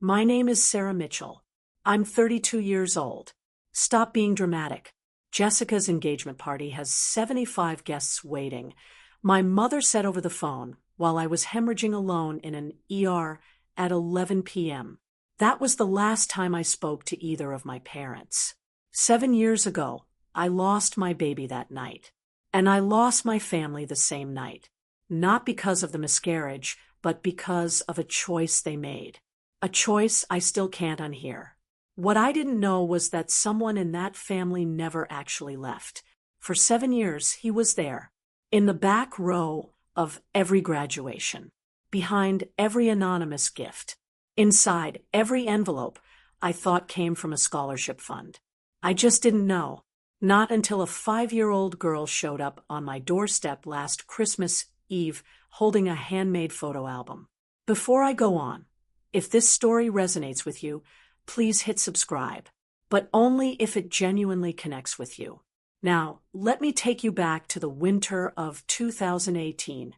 My name is Sarah Mitchell. I'm 32 years old. Stop being dramatic. Jessica's engagement party has 75 guests waiting. My mother said over the phone while I was hemorrhaging alone in an ER at 11 p.m. That was the last time I spoke to either of my parents. 7 years ago, I lost my baby that night. And I lost my family the same night. Not because of the miscarriage, but because of a choice they made. A choice I still can't unhear. What I didn't know was that someone in that family never actually left. For 7 years, he was there, in the back row of every graduation, behind every anonymous gift, inside every envelope I thought came from a scholarship fund. I just didn't know. Not until a 5-year-old girl showed up on my doorstep last Christmas Eve holding a handmade photo album. Before I go on, if this story resonates with you, please hit subscribe, but only if it genuinely connects with you. Now, let me take you back to the winter of 2018,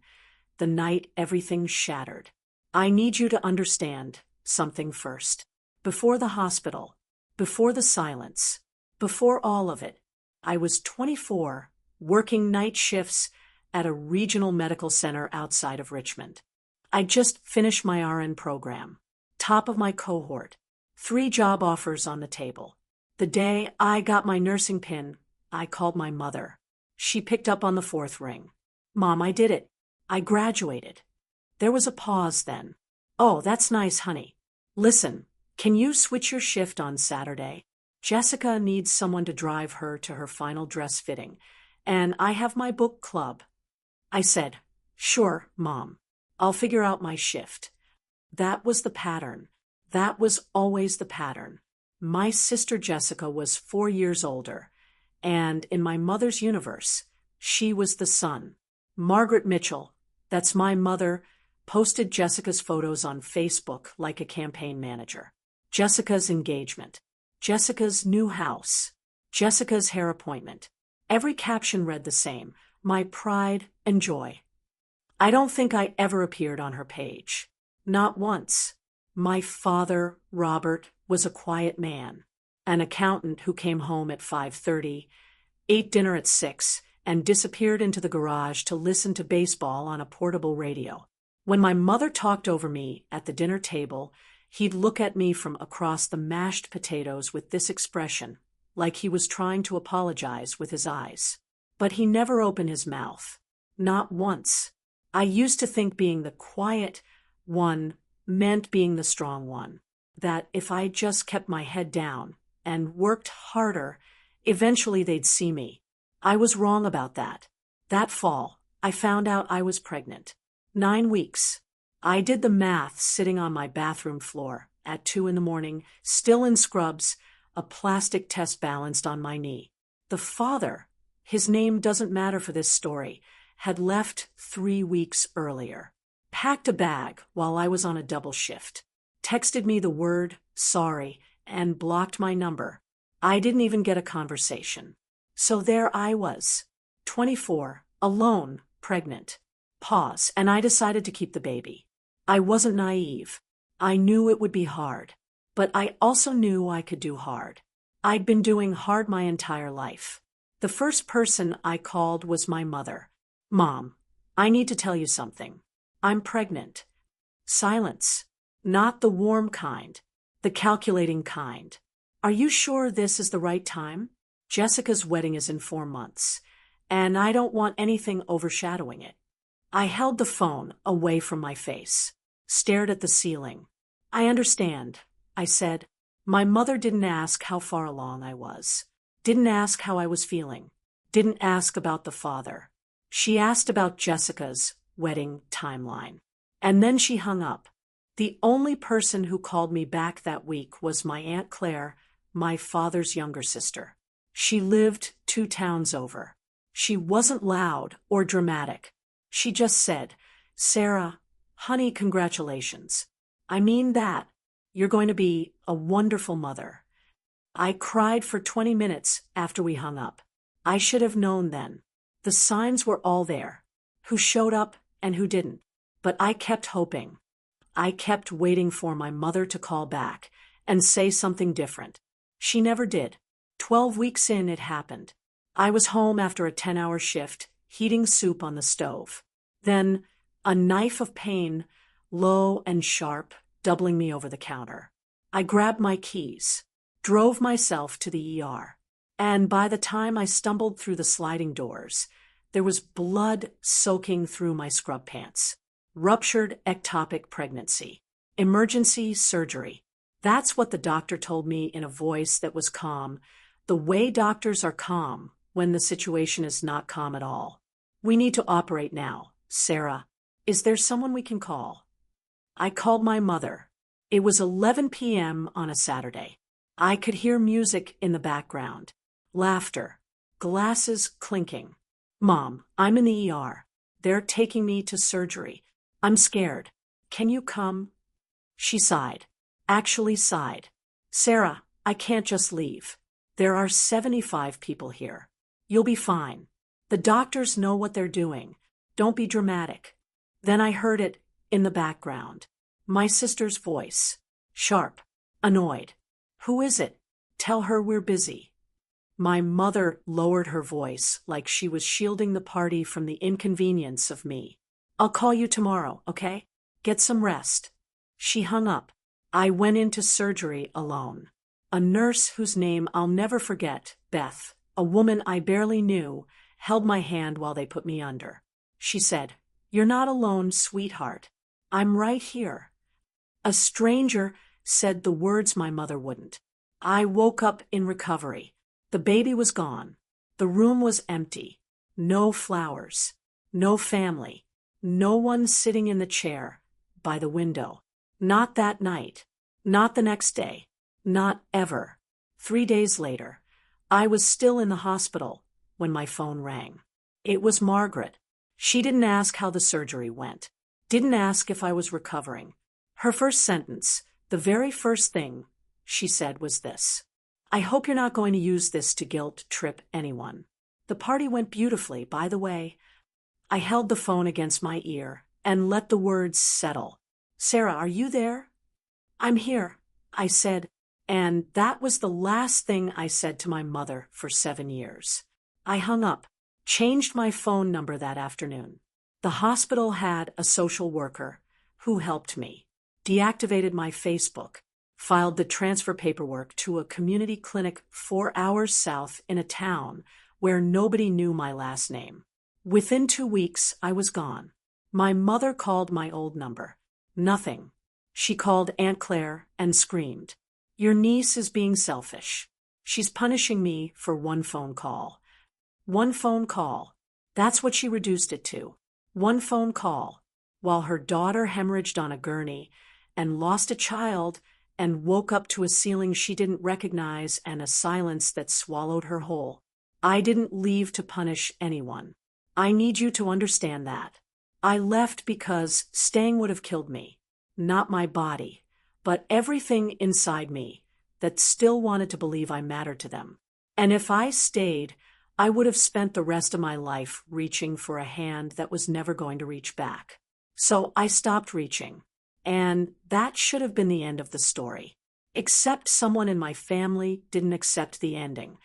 the night everything shattered. I need you to understand something first. Before the hospital, before the silence, before all of it, I was 24, working night shifts at a regional medical center outside of Richmond. I just finished my RN program, top of my cohort, 3 job offers on the table. The day I got my nursing pin, I called my mother. She picked up on the 4th ring. Mom, I did it. I graduated. There was a pause then. Oh, that's nice, honey. Listen, can you switch your shift on Saturday? Jessica needs someone to drive her to her final dress fitting, and I have my book club. I said, sure, Mom. I'll figure out my shift. That was the pattern. That was always the pattern. My sister Jessica was 4 years older, and in my mother's universe, she was the son. Margaret Mitchell, that's my mother, posted Jessica's photos on Facebook like a campaign manager. Jessica's engagement. Jessica's new house. Jessica's hair appointment. Every caption read the same, my pride and joy. I don't think I ever appeared on her page. Not once. My father, Robert, was a quiet man, an accountant who came home at 5:30, ate dinner at 6, and disappeared into the garage to listen to baseball on a portable radio. When my mother talked over me at the dinner table, he'd look at me from across the mashed potatoes with this expression, like he was trying to apologize with his eyes. But he never opened his mouth. Not once. I used to think being the quiet one meant being the strong one. That if I just kept my head down and worked harder, eventually they'd see me. I was wrong about that. That fall, I found out I was pregnant. 9 weeks. I did the math sitting on my bathroom floor at 2 a.m, still in scrubs, a plastic test balanced on my knee. The father, his name doesn't matter for this story, had left 3 weeks earlier. Packed a bag while I was on a double shift. Texted me the word sorry and blocked my number. I didn't even get a conversation. So there I was, 24, alone, pregnant. Pause, and I decided to keep the baby. I wasn't naive. I knew it would be hard. But I also knew I could do hard. I'd been doing hard my entire life. The first person I called was my mother. Mom, I need to tell you something. I'm pregnant. Silence. Not the warm kind. The calculating kind. Are you sure this is the right time? Jessica's wedding is in 4 months, and I don't want anything overshadowing it. I held the phone away from my face, stared at the ceiling. I understand, I said. My mother didn't ask how far along I was. Didn't ask how I was feeling. Didn't ask about the father. She asked about Jessica's wedding timeline. And then she hung up. The only person who called me back that week was my Aunt Claire, my father's younger sister. She lived 2 towns over. She wasn't loud or dramatic. She just said, Sarah, honey, congratulations. I mean that. You're going to be a wonderful mother. I cried for 20 minutes after we hung up. I should have known then. The signs were all there. Who showed up and who didn't. But I kept hoping. I kept waiting for my mother to call back and say something different. She never did. 12 weeks in, it happened. I was home after a 10-hour shift, heating soup on the stove. Then, a knife of pain, low and sharp, doubling me over the counter. I grabbed my keys, drove myself to the ER, and by the time I stumbled through the sliding doors, there was blood soaking through my scrub pants. Ruptured ectopic pregnancy. Emergency surgery. That's what the doctor told me in a voice that was calm, the way doctors are calm when the situation is not calm at all. We need to operate now, Sarah. Is there someone we can call? I called my mother. It was 11 p.m. on a Saturday. I could hear music in the background. Laughter. Glasses clinking. Mom, I'm in the ER. They're taking me to surgery. I'm scared. Can you come? She sighed. Actually sighed. Sarah, I can't just leave. There are 75 people here. You'll be fine. The doctors know what they're doing. Don't be dramatic. Then I heard it in the background. My sister's voice. Sharp. Annoyed. Who is it? Tell her we're busy. My mother lowered her voice like she was shielding the party from the inconvenience of me. I'll call you tomorrow, okay? Get some rest. She hung up. I went into surgery alone. A nurse whose name I'll never forget, Beth, a woman I barely knew, held my hand while they put me under. She said, "You're not alone, sweetheart. I'm right here." A stranger said the words my mother wouldn't. I woke up in recovery. The baby was gone. The room was empty. No flowers. No family. No one sitting in the chair, by the window. Not that night. Not the next day. Not ever. 3 days later, I was still in the hospital when my phone rang. It was Margaret. She didn't ask how the surgery went. Didn't ask if I was recovering. Her first sentence, the very first thing she said was this: "I hope you're not going to use this to guilt trip anyone." The party went beautifully, by the way. I held the phone against my ear and let the words settle. "Sarah, are you there?" "I'm here," I said, and that was the last thing I said to my mother for 7 years. I hung up, changed my phone number that afternoon. The hospital had a social worker who helped me, deactivated my Facebook, filed the transfer paperwork to a community clinic 4 hours south in a town where nobody knew my last name. Within 2 weeks, I was gone. My mother called my old number. Nothing. She called Aunt Claire and screamed, "Your niece is being selfish. She's punishing me for one phone call." One phone call. That's what she reduced it to. One phone call, while her daughter hemorrhaged on a gurney and lost a child and woke up to a ceiling she didn't recognize and a silence that swallowed her whole. I didn't leave to punish anyone. I need you to understand that. I left because staying would have killed me. Not my body, but everything inside me that still wanted to believe I mattered to them. And if I stayed, I would have spent the rest of my life reaching for a hand that was never going to reach back. So I stopped reaching. And that should have been the end of the story. Except someone in my family didn't accept the ending.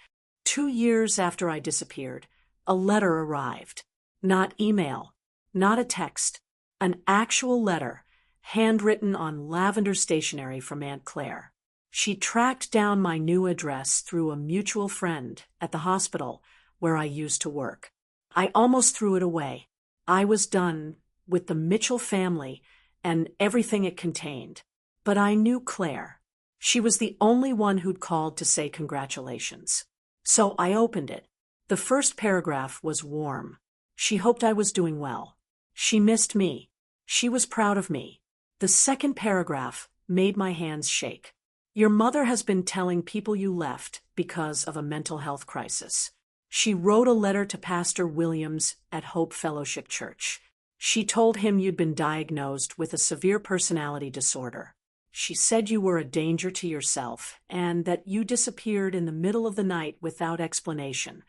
2 years after I disappeared, a letter arrived. Not email, not a text, an actual letter, handwritten on lavender stationery from Aunt Claire. She tracked down my new address through a mutual friend at the hospital where I used to work. I almost threw it away. I was done with the Mitchell family and everything it contained. But I knew Claire. She was the only one who'd called to say congratulations. So I opened it. The first paragraph was warm. She hoped I was doing well. She missed me. She was proud of me. The second paragraph made my hands shake. "Your mother has been telling people you left because of a mental health crisis. She wrote a letter to Pastor Williams at Hope Fellowship Church. She told him you'd been diagnosed with a severe personality disorder. She said you were a danger to yourself and that you disappeared in the middle of the night without explanation."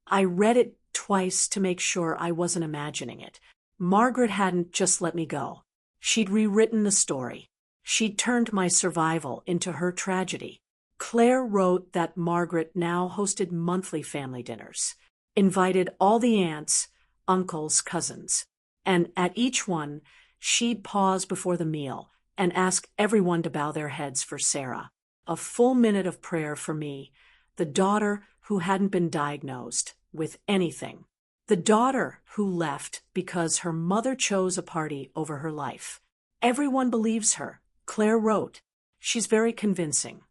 I read it twice to make sure I wasn't imagining it. Margaret hadn't just let me go. She'd rewritten the story. She'd turned my survival into her tragedy. Claire wrote that Margaret now hosted monthly family dinners, invited all the aunts, uncles, cousins, and at each one, she'd pause before the meal and ask everyone to bow their heads for Sarah. A full minute of prayer for me, the daughter who hadn't been diagnosed with anything. The daughter who left because her mother chose a party over her life. Everyone believes her, Claire wrote. She's very convincing.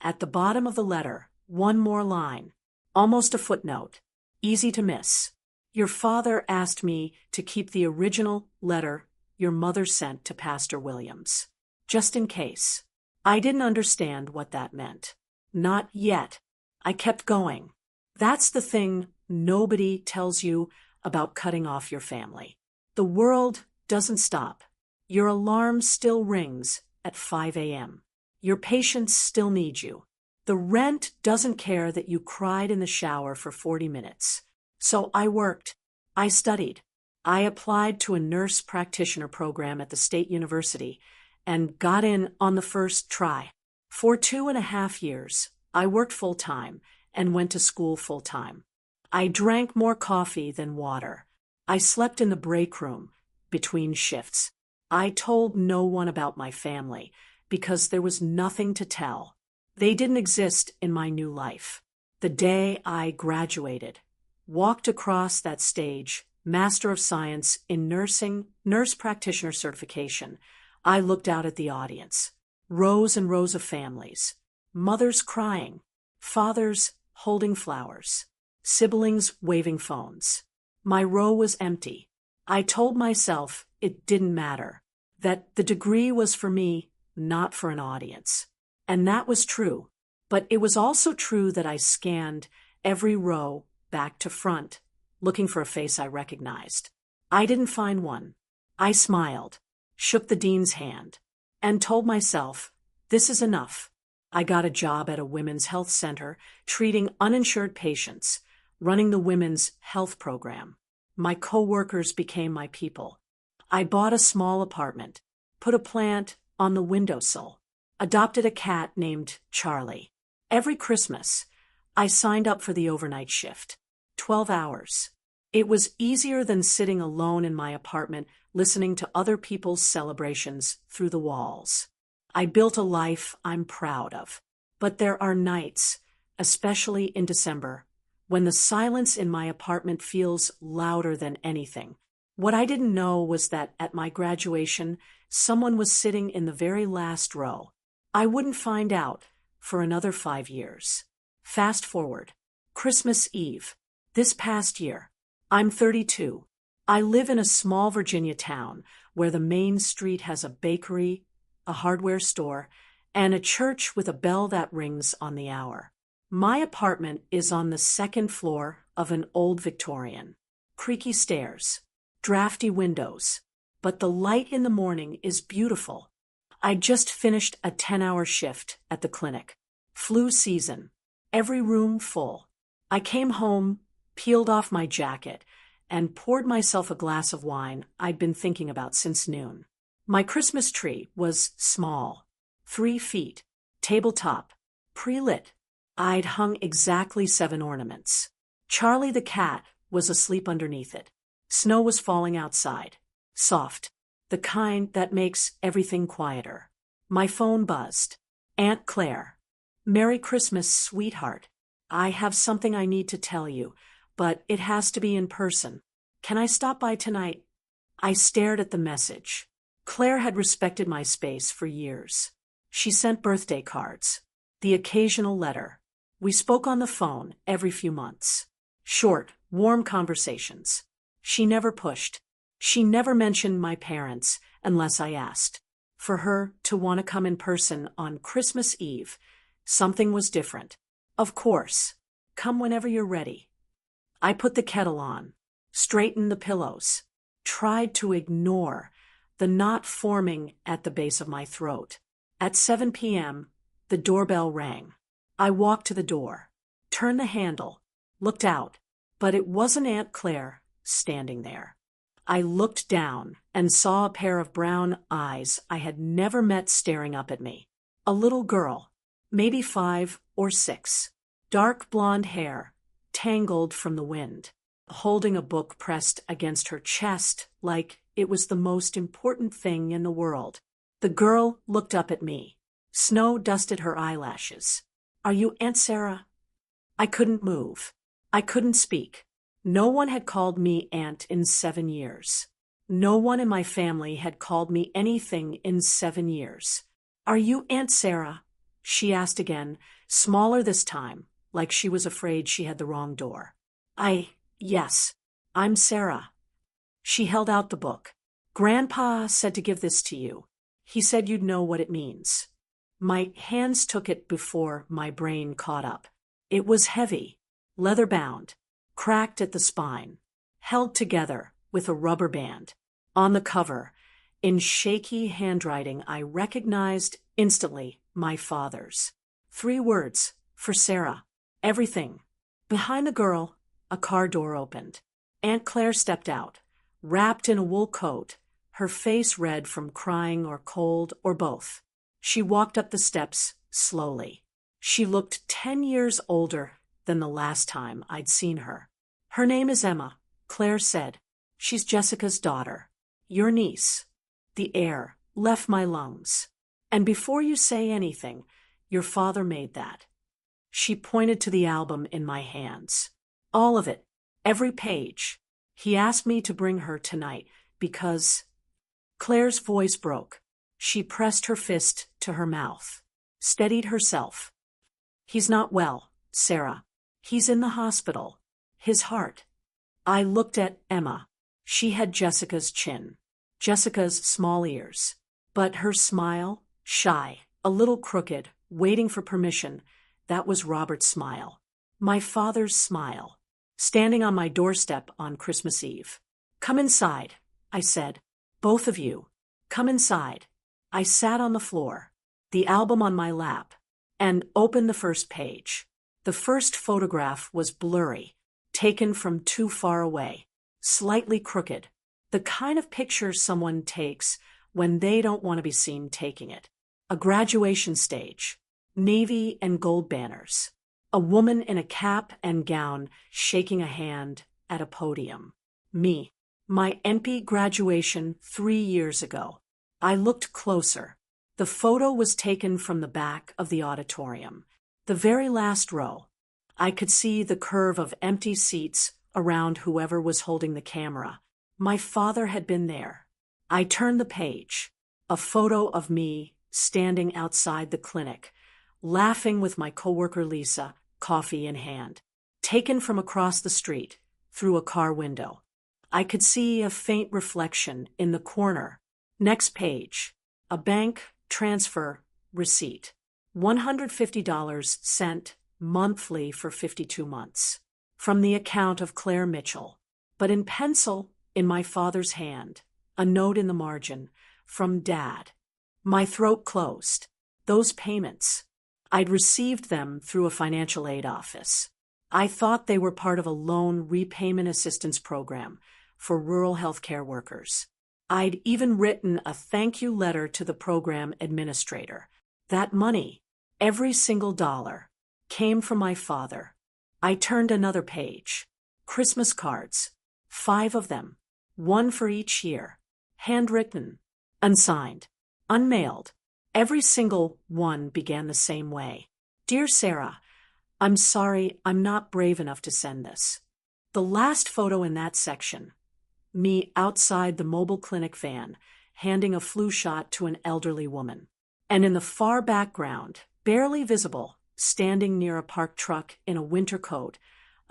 At the bottom of the letter, one more line, almost a footnote, easy to miss. Your father asked me to keep the original letter your mother sent to Pastor Williams, just in case. I didn't understand what that meant. Not yet. I kept going. That's the thing nobody tells you about cutting off your family. The world doesn't stop. Your alarm still rings at 5 a.m. Your patients still need you. The rent doesn't care that you cried in the shower for 40 minutes. So I worked. I studied. I applied to a nurse practitioner program at the state university and got in on the first try. For 2.5 years, I worked full-time and went to school full-time. I drank more coffee than water. I slept in the break room between shifts. I told no one about my family because there was nothing to tell. They didn't exist in my new life. The day I graduated, walked across that stage, Master of Science in Nursing, Nurse Practitioner Certification, I looked out at the audience. Rows and rows of families. Mothers crying. Fathers holding flowers. Siblings waving phones. My row was empty. I told myself it didn't matter, that the degree was for me, not for an audience. And that was true. But it was also true that I scanned every row back to front, looking for a face I recognized. I didn't find one. I smiled, shook the dean's hand, and told myself, this is enough. I got a job at a women's health center, treating uninsured patients, running the women's health program. My coworkers became my people. I bought a small apartment, put a plant on the windowsill, adopted a cat named Charlie. Every Christmas, I signed up for the overnight shift. 12 hours. It was easier than sitting alone in my apartment listening to other people's celebrations through the walls. I built a life I'm proud of. But there are nights, especially in December, when the silence in my apartment feels louder than anything. What I didn't know was that at my graduation, someone was sitting in the very last row. I wouldn't find out for another 5 years. Fast forward. Christmas Eve. This past year. I'm 32. I live in a small Virginia town where the main street has a bakery, a hardware store, and a church with a bell that rings on the hour. My apartment is on the second floor of an old Victorian. Creaky stairs, drafty windows, but the light in the morning is beautiful. I just finished a 10-hour shift at the clinic. Flu season. Every room full. I came home, peeled off my jacket, and poured myself a glass of wine I'd been thinking about since noon. My Christmas tree was small, 3 feet, tabletop, pre-lit. I'd hung exactly 7 ornaments. Charlie the cat was asleep underneath it. Snow was falling outside, soft, the kind that makes everything quieter. My phone buzzed. Aunt Claire. Merry Christmas, sweetheart. I have something I need to tell you, but it has to be in person. Can I stop by tonight? I stared at the message. Claire had respected my space for years. She sent birthday cards, the occasional letter. We spoke on the phone every few months. Short, warm conversations. She never pushed. She never mentioned my parents unless I asked. For her to want to come in person on Christmas Eve, something was different. Of course. Come whenever you're ready. I put the kettle on, straightened the pillows, tried to ignore the knot forming at the base of my throat. At 7 p.m., the doorbell rang. I walked to the door, turned the handle, looked out, but it wasn't Aunt Claire standing there. I looked down and saw a pair of brown eyes I had never met staring up at me. A little girl, maybe 5 or 6, dark blonde hair, tangled from the wind, holding a book pressed against her chest like it was the most important thing in the world. The girl looked up at me. Snow dusted her eyelashes. "Are you Aunt Sarah?" I couldn't move. I couldn't speak. No one had called me aunt in 7 years. No one in my family had called me anything in 7 years. "Are you Aunt Sarah?" she asked again, smaller this time, like she was afraid she had the wrong door. Yes, I'm Sarah." She held out the book. "Grandpa said to give this to you. He said you'd know what it means." My hands took it before my brain caught up. It was heavy, leather-bound, cracked at the spine, held together with a rubber band. On the cover, in shaky handwriting I recognized instantly my father's. 3 words, for Sarah. Everything. Behind the girl, a car door opened. Aunt Claire stepped out, wrapped in a wool coat, her face red from crying or cold or both. She walked up the steps slowly. She looked 10 years older than the last time I'd seen her. "Her name is Emma," Claire said. "She's Jessica's daughter. Your niece." The air left my lungs. "And before you say anything, your father made that." She pointed to the album in my hands. "All of it. Every page. He asked me to bring her tonight because—" Claire's voice broke. She pressed her fist to her mouth, steadied herself. "He's not well, Sarah. He's in the hospital. His heart." I looked at Emma. She had Jessica's chin, Jessica's small ears. But her smile, shy, a little crooked, waiting for permission, that was Robert's smile. My father's smile, standing on my doorstep on Christmas Eve. "Come inside," I said. "Both of you. Come inside." I sat on the floor, the album on my lap, and opened the first page. The first photograph was blurry, taken from too far away, slightly crooked, the kind of picture someone takes when they don't want to be seen taking it. A graduation stage, navy and gold banners, a woman in a cap and gown shaking a hand at a podium. Me, my NP graduation 3 years ago. I looked closer. The photo was taken from the back of the auditorium, the very last row. I could see the curve of empty seats around whoever was holding the camera. My father had been there. I turned the page. A photo of me standing outside the clinic, laughing with my coworker Lisa, coffee in hand. Taken from across the street, through a car window. I could see a faint reflection in the corner. Next page. A bank transfer receipt. $150 sent monthly for 52 months. From the account of Claire Mitchell. But in pencil, in my father's hand, a note in the margin, from Dad. My throat closed. Those payments. I'd received them through a financial aid office. I thought they were part of a loan repayment assistance program for rural healthcare workers. I'd even written a thank you letter to the program administrator. That money, every single dollar, came from my father. I turned another page. Christmas cards. 5 of them. 1 for each year. Handwritten. Unsigned. Unmailed. Every single one began the same way. "Dear Sarah, I'm sorry I'm not brave enough to send this." The last photo in that section. Me outside the mobile clinic van, handing a flu shot to an elderly woman. And in the far background, barely visible, standing near a parked truck in a winter coat,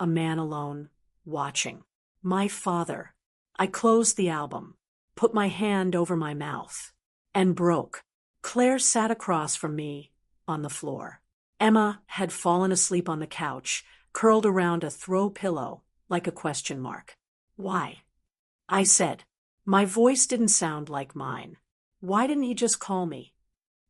a man alone, watching. My father. I closed the album, put my hand over my mouth, and broke. Claire sat across from me on the floor. Emma had fallen asleep on the couch, curled around a throw pillow like a question mark. "Why?" I said. My voice didn't sound like mine. "Why didn't he just call me?"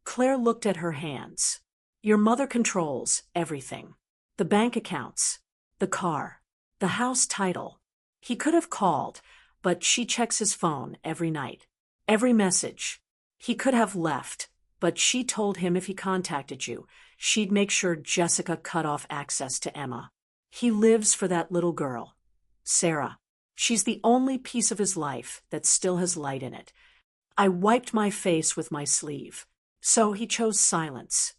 Claire looked at her hands. "Your mother controls everything. The bank accounts, the car, the house title. He could have called, but she checks his phone every night. Every message. He could have left, but she told him if he contacted you, she'd make sure Jessica cut off access to Emma. He lives for that little girl, Sarah. She's the only piece of his life that still has light in it. I wiped my face with my sleeve. So he chose silence.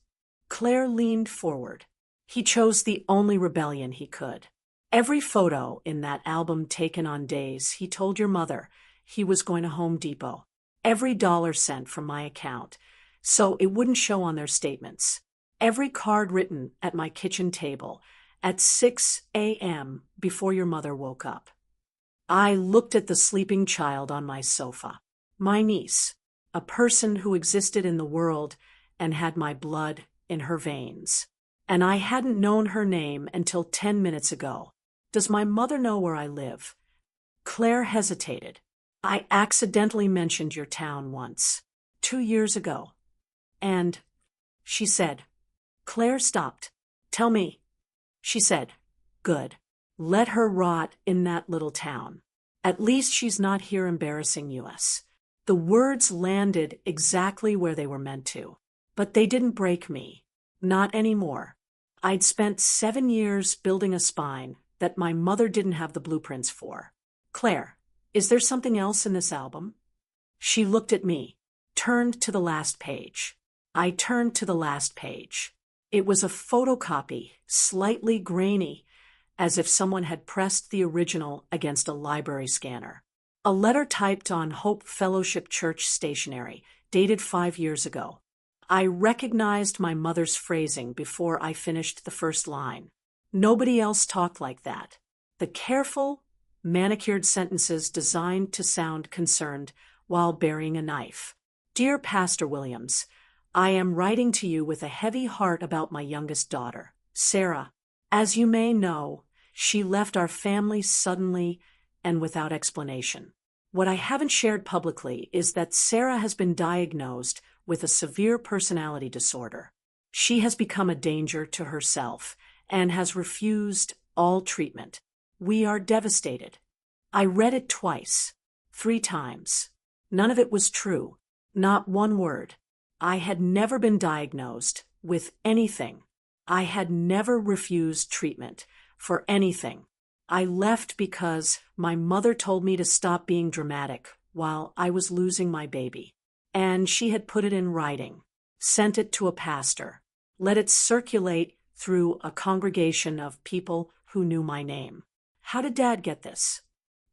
Claire leaned forward. He chose the only rebellion he could. Every photo in that album taken on days he told your mother he was going to Home Depot. Every dollar sent from my account, so it wouldn't show on their statements. Every card written at my kitchen table at 6 a.m. before your mother woke up. I looked at the sleeping child on my sofa. My niece, a person who existed in the world and had my blood in her veins. And I hadn't known her name until 10 minutes ago. Does my mother know where I live? Claire hesitated. I accidentally mentioned your town once, 2 years ago. And, she said. Claire stopped. Tell me. She said, good. Let her rot in that little town. At least she's not here embarrassing us. The words landed exactly where they were meant to. But they didn't break me. Not anymore. I'd spent 7 years building a spine that my mother didn't have the blueprints for. Claire, is there something else in this album? She looked at me, turned to the last page. I turned to the last page. It was a photocopy, slightly grainy, as if someone had pressed the original against a library scanner. A letter typed on Hope Fellowship Church stationery, dated 5 years ago. I recognized my mother's phrasing before I finished the first line. Nobody else talked like that. The careful, manicured sentences designed to sound concerned while burying a knife. Dear Pastor Williams, I am writing to you with a heavy heart about my youngest daughter, Sarah. As you may know, she left our family suddenly and without explanation. What I haven't shared publicly is that Sarah has been diagnosed with a severe personality disorder. She has become a danger to herself and has refused all treatment. We are devastated. I read it twice, 3 times. None of it was true, not one word. I had never been diagnosed with anything. I had never refused treatment for anything. I left because my mother told me to stop being dramatic while I was losing my baby. And she had put it in writing, sent it to a pastor, let it circulate through a congregation of people who knew my name. How did Dad get this?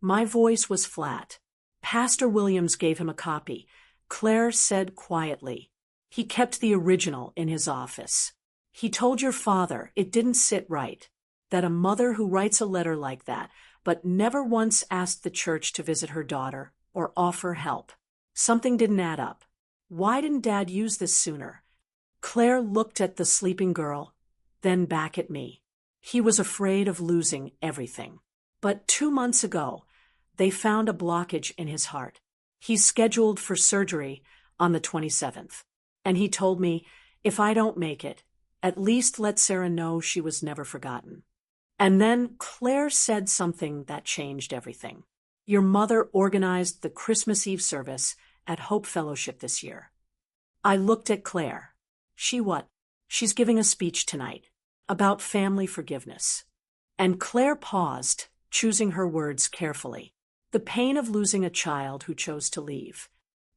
My voice was flat. Pastor Williams gave him a copy. Claire said quietly. He kept the original in his office. He told your father it didn't sit right, that a mother who writes a letter like that, but never once asked the church to visit her daughter or offer help. Something didn't add up. Why didn't Dad use this sooner? Claire looked at the sleeping girl, then back at me. He was afraid of losing everything. But 2 months ago, they found a blockage in his heart. He's scheduled for surgery on the 27th. And he told me, if I don't make it, at least let Sarah know she was never forgotten. And then Claire said something that changed everything. Your mother organized the Christmas Eve service at Hope Fellowship this year. I looked at Claire. She what? She's giving a speech tonight about family forgiveness. And Claire paused, choosing her words carefully. The pain of losing a child who chose to leave.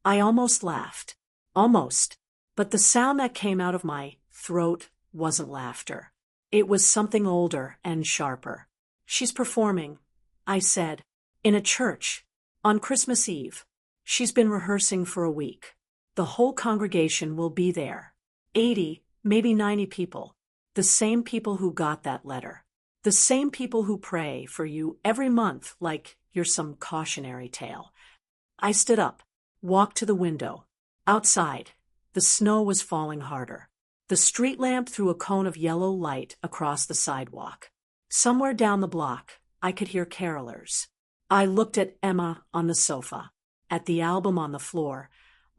I almost laughed. Almost. But the sound that came out of my throat wasn't laughter. It was something older and sharper. She's performing, I said, in a church, on Christmas Eve. She's been rehearsing for a week. The whole congregation will be there. 80, maybe 90 people. The same people who got that letter. The same people who pray for you every month like you're some cautionary tale. I stood up, walked to the window. Outside, the snow was falling harder. The street lamp threw a cone of yellow light across the sidewalk. Somewhere down the block, I could hear carolers. I looked at Emma on the sofa, at the album on the floor,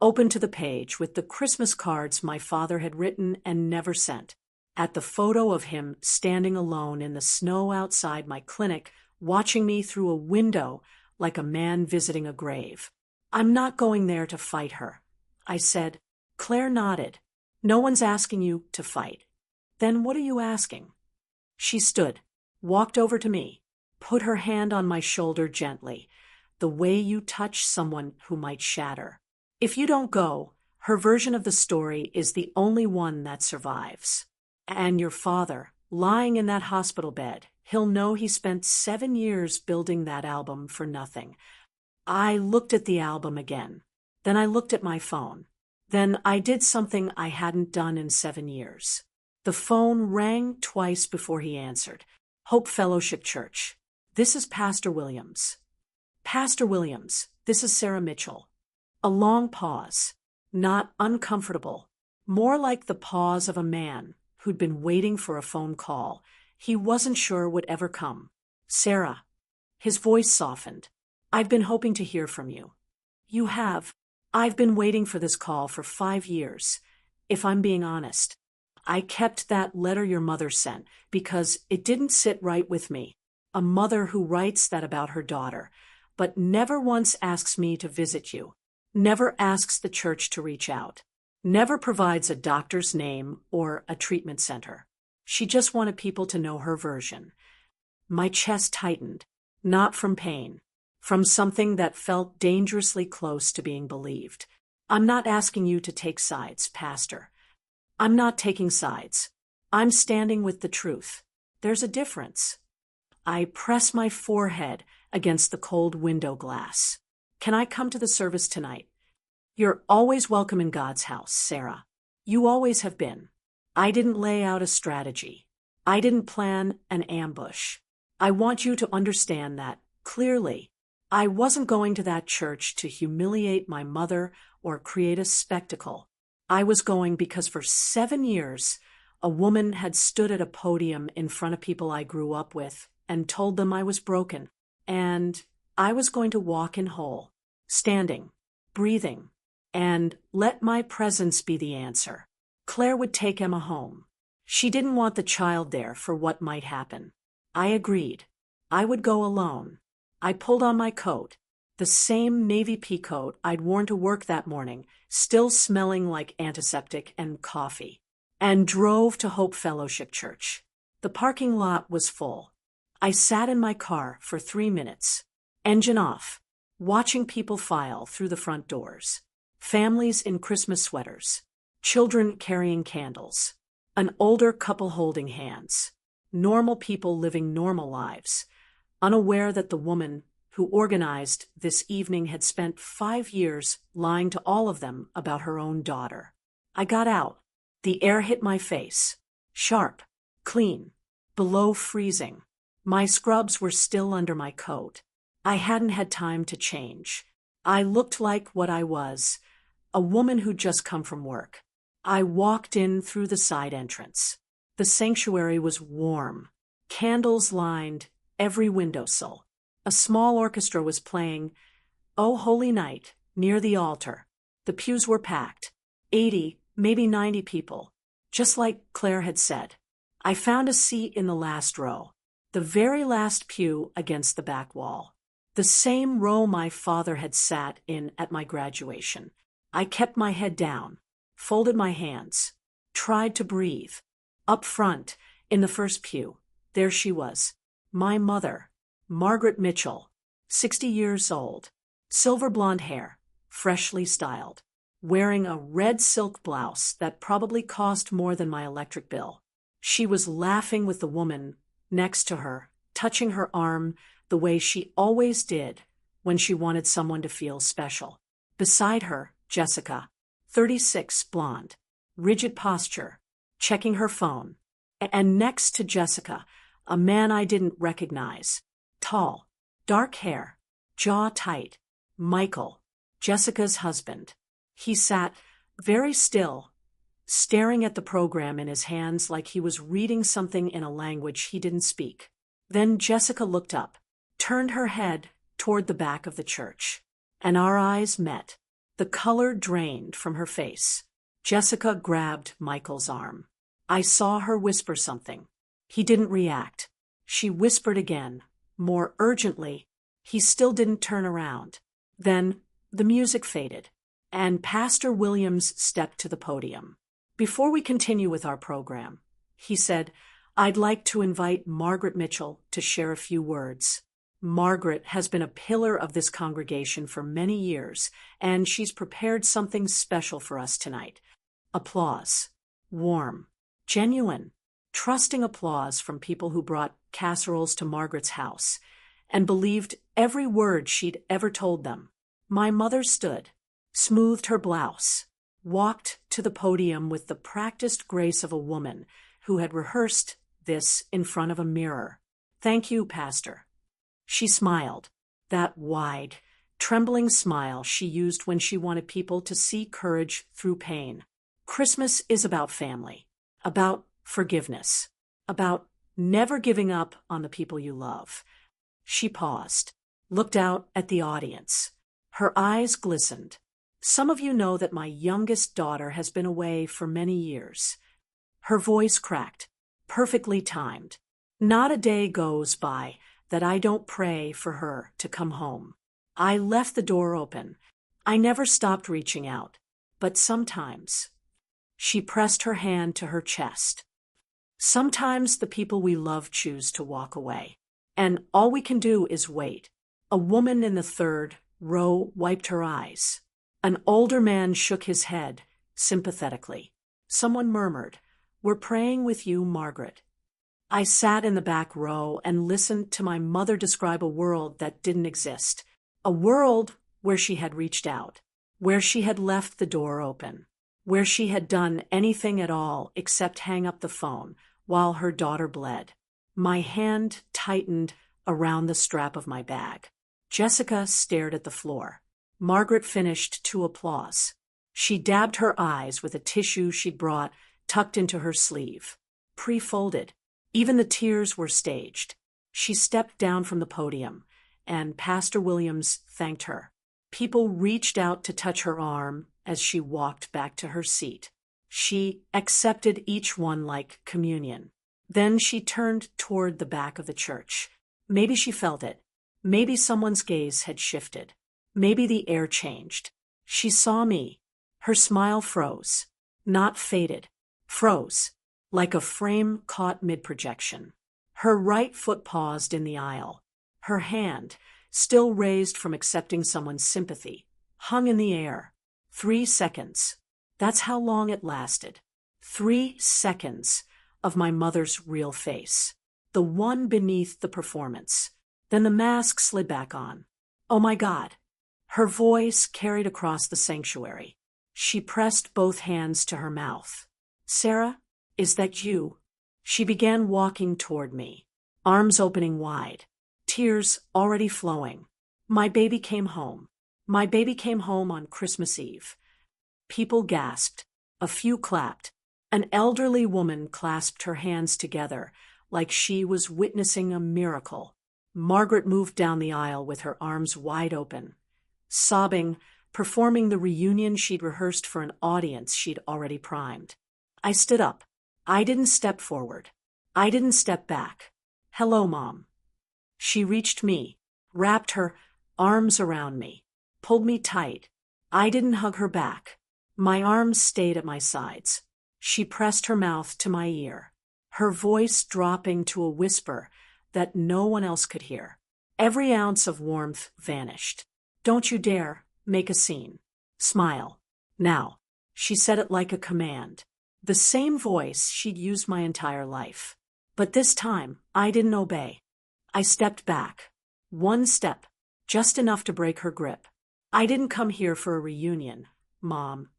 open to the page with the Christmas cards my father had written and never sent, at the photo of him standing alone in the snow outside my clinic, watching me through a window like a man visiting a grave. I'm not going there to fight her, I said. Claire nodded. No one's asking you to fight. Then what are you asking? She stood, walked over to me, put her hand on my shoulder gently, the way you touch someone who might shatter. If you don't go, her version of the story is the only one that survives. And your father, lying in that hospital bed, he'll know he spent 7 years building that album for nothing. I looked at the album again. Then I looked at my phone. Then I did something I hadn't done in 7 years. The phone rang twice before he answered. Hope Fellowship Church. This is Pastor Williams. Pastor Williams, this is Sarah Mitchell. A long pause. Not uncomfortable. More like the pause of a man who'd been waiting for a phone call he wasn't sure would ever come. Sarah. His voice softened. I've been hoping to hear from you. You have. I've been waiting for this call for 5 years. If I'm being honest, I kept that letter your mother sent because it didn't sit right with me. A mother who writes that about her daughter, but never once asks me to visit you, never asks the church to reach out, never provides a doctor's name or a treatment center. She just wanted people to know her version. My chest tightened, not from pain, from something that felt dangerously close to being believed. I'm not asking you to take sides, Pastor. I'm not taking sides. I'm standing with the truth. There's a difference. I press my forehead against the cold window glass. Can I come to the service tonight? You're always welcome in God's house, Sarah. You always have been. I didn't lay out a strategy. I didn't plan an ambush. I want you to understand that, clearly. I wasn't going to that church to humiliate my mother or create a spectacle. I was going because for 7 years, a woman had stood at a podium in front of people I grew up with and told them I was broken. And I was going to walk in whole, standing, breathing, and let my presence be the answer. Claire would take Emma home. She didn't want the child there for what might happen. I agreed. I would go alone. I pulled on my coat, the same navy pea coat I'd worn to work that morning, still smelling like antiseptic and coffee, and drove to Hope Fellowship Church. The parking lot was full. I sat in my car for 3 minutes, engine off, watching people file through the front doors. Families in Christmas sweaters, children carrying candles, an older couple holding hands, normal people living normal lives, unaware that the woman who organized this evening had spent 5 years lying to all of them about her own daughter. I got out. The air hit my face. Sharp, clean, below freezing. My scrubs were still under my coat. I hadn't had time to change. I looked like what I was, a woman who'd just come from work. I walked in through the side entrance. The sanctuary was warm. Candles lined every windowsill. A small orchestra was playing "O Holy Night" near the altar. The pews were packed. 80, maybe 90 people, just like Claire had said. I found a seat in the last row, the very last pew against the back wall. The same row my father had sat in at my graduation. I kept my head down, folded my hands, tried to breathe. Up front, in the first pew, there she was, my mother, Margaret Mitchell, 60 years old, silver blonde hair, freshly styled, wearing a red silk blouse that probably cost more than my electric bill. She was laughing with the woman next to her, touching her arm the way she always did when she wanted someone to feel special. Beside her, Jessica, 36, blonde, rigid posture, checking her phone. And next to Jessica, a man I didn't recognize, tall, dark hair, jaw tight, Michael, Jessica's husband. He sat very still, staring at the program in his hands like he was reading something in a language he didn't speak. Then Jessica looked up, turned her head toward the back of the church, and our eyes met. The color drained from her face. Jessica grabbed Michael's arm. I saw her whisper something. He didn't react. She whispered again, more urgently, He still didn't turn around. Then the music faded, and Pastor Williams stepped to the podium. "Before we continue with our program," he said, "I'd like to invite Margaret Mitchell to share a few words." Margaret has been a pillar of this congregation for many years, and she's prepared something special for us tonight. Applause. Warm, genuine, trusting applause from people who brought casseroles to Margaret's house and believed every word she'd ever told them. My mother stood, smoothed her blouse, walked to the podium with the practiced grace of a woman who had rehearsed this in front of a mirror. "Thank you, Pastor." She smiled, that wide, trembling smile she used when she wanted people to see courage through pain. Christmas is about family, about forgiveness, about never giving up on the people you love. She paused, looked out at the audience. Her eyes glistened. "Some of you know that my youngest daughter has been away for many years." Her voice cracked, perfectly timed. "Not a day goes by that I don't pray for her to come home." I left the door open. I never stopped reaching out. But sometimes, she pressed her hand to her chest. Sometimes the people we love choose to walk away, and all we can do is wait. A woman in the third row wiped her eyes. An older man shook his head, sympathetically. Someone murmured, "We're praying with you, Margaret." I sat in the back row and listened to my mother describe a world that didn't exist. A world where she had reached out, where she had left the door open, where she had done anything at all except hang up the phone while her daughter bled. My hand tightened around the strap of my bag. Jessica stared at the floor. Margaret finished to applause. She dabbed her eyes with a tissue she'd brought tucked into her sleeve. Pre-folded. Even the tears were staged. She stepped down from the podium, and Pastor Williams thanked her. People reached out to touch her arm as she walked back to her seat. She accepted each one like communion. Then she turned toward the back of the church. Maybe she felt it. Maybe someone's gaze had shifted. Maybe the air changed. She saw me. Her smile froze. Not faded. Froze. Like a frame caught mid-projection. Her right foot paused in the aisle. Her hand, still raised from accepting someone's sympathy, hung in the air. 3 seconds. That's how long it lasted. 3 seconds of my mother's real face. The one beneath the performance. Then the mask slid back on. "Oh my God." Her voice carried across the sanctuary. She pressed both hands to her mouth. "Sarah? Is that you?" She began walking toward me, arms opening wide, tears already flowing. "My baby came home. My baby came home on Christmas Eve." People gasped. A few clapped. An elderly woman clasped her hands together like she was witnessing a miracle. Margaret moved down the aisle with her arms wide open, sobbing, performing the reunion she'd rehearsed for an audience she'd already primed. I stood up. I didn't step forward. I didn't step back. "Hello, Mom." She reached me, wrapped her arms around me, pulled me tight. I didn't hug her back. My arms stayed at my sides. She pressed her mouth to my ear, her voice dropping to a whisper that no one else could hear. Every ounce of warmth vanished. "Don't you dare make a scene. Smile. Now." She said it like a command. The same voice she'd used my entire life. But this time, I didn't obey. I stepped back. 1 step, just enough to break her grip. "I didn't come here for a reunion, Mom."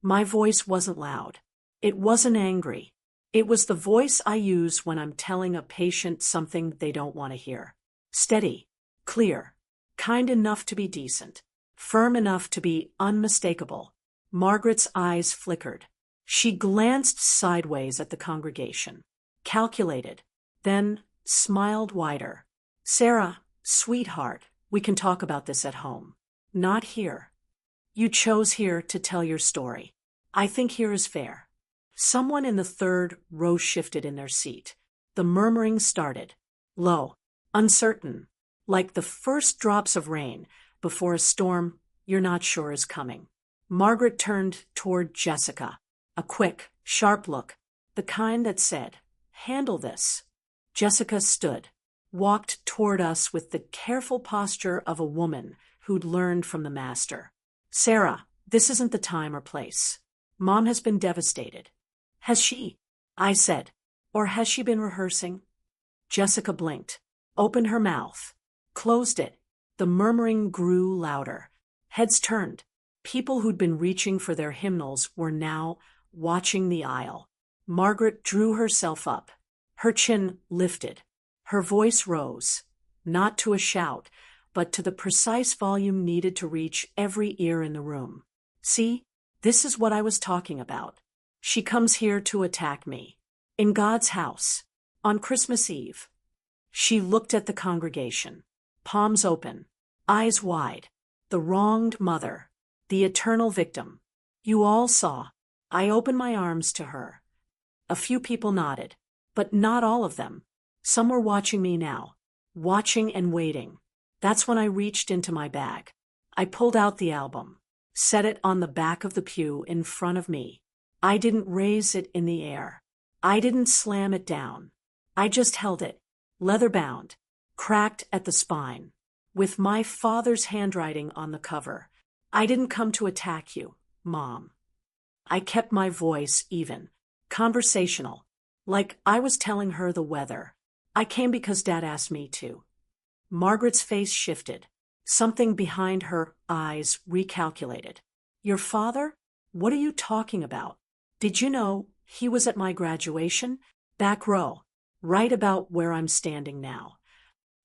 My voice wasn't loud. It wasn't angry. It was the voice I use when I'm telling a patient something they don't want to hear. Steady, clear, kind enough to be decent, firm enough to be unmistakable. Margaret's eyes flickered. She glanced sideways at the congregation, calculated, then smiled wider. "Sarah, sweetheart, we can talk about this at home. Not here. You chose here to tell your story. I think here is fair." Someone in the third row shifted in their seat. The murmuring started. Low, uncertain, like the first drops of rain before a storm you're not sure is coming. Margaret turned toward Jessica, a quick, sharp look, the kind that said, "Handle this." Jessica stood, walked toward us with the careful posture of a woman who'd learned from the master. "Sarah, this isn't the time or place. Mom has been devastated." "Has she?" I said. "Or has she been rehearsing?" Jessica blinked, opened her mouth, closed it. The murmuring grew louder. Heads turned. People who'd been reaching for their hymnals were now watching the aisle. Margaret drew herself up. Her chin lifted. Her voice rose, not to a shout, but to the precise volume needed to reach every ear in the room. "See, this is what I was talking about. She comes here to attack me. In God's house. On Christmas Eve." She looked at the congregation, palms open, eyes wide. The wronged mother, the eternal victim. "You all saw." I opened my arms to her. A few people nodded, but not all of them. Some were watching me now, watching and waiting. That's when I reached into my bag. I pulled out the album, set it on the back of the pew in front of me. I didn't raise it in the air. I didn't slam it down. I just held it, leather-bound, cracked at the spine, with my father's handwriting on the cover. "I didn't come to attack you, Mom." I kept my voice even, conversational, like I was telling her the weather. "I came because Dad asked me to." Margaret's face shifted. Something behind her eyes recalculated. "Your father? What are you talking about? Did you know he was at my graduation? Back row, right about where I'm standing now."